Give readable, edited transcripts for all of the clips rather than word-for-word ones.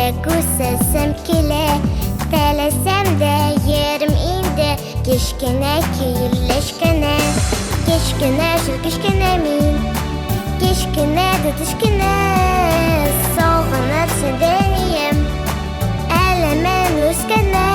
Күсесем келе, телесем де ерім инде. Кешкене кейлешкене, кешкене жыл кешкене мин, кешкене де түшкене. Соғынып сенденейім, әлімен өскене.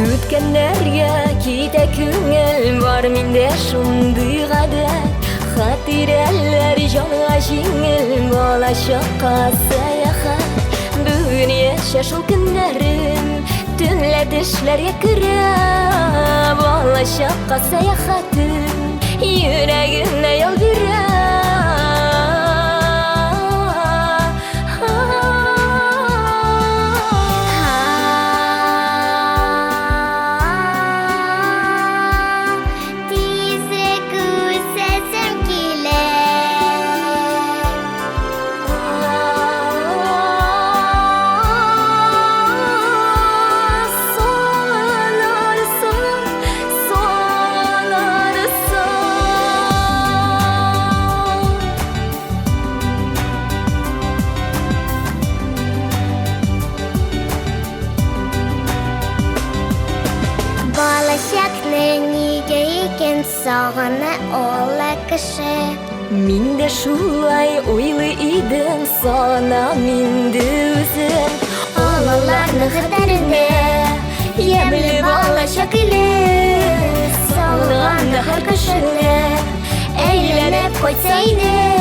Үткенлерге ките күңел бар менде шундый гадәт. Хатирәләр җанга җиңел, балачакка сәяхәт. Бүген яшә шул көннәрем, төнлә төшләргә керә. Балачакка сәяхәтем йөрәгемне ялдыра. Балачакны нигә икән сагына ул кеше? Мин дә шулай уйлый идем, сагынам инде үзем. Алаларның хәтерендә ямьле балачак иле. Сагынганда һәр кешене әйләнеп кайтса иде.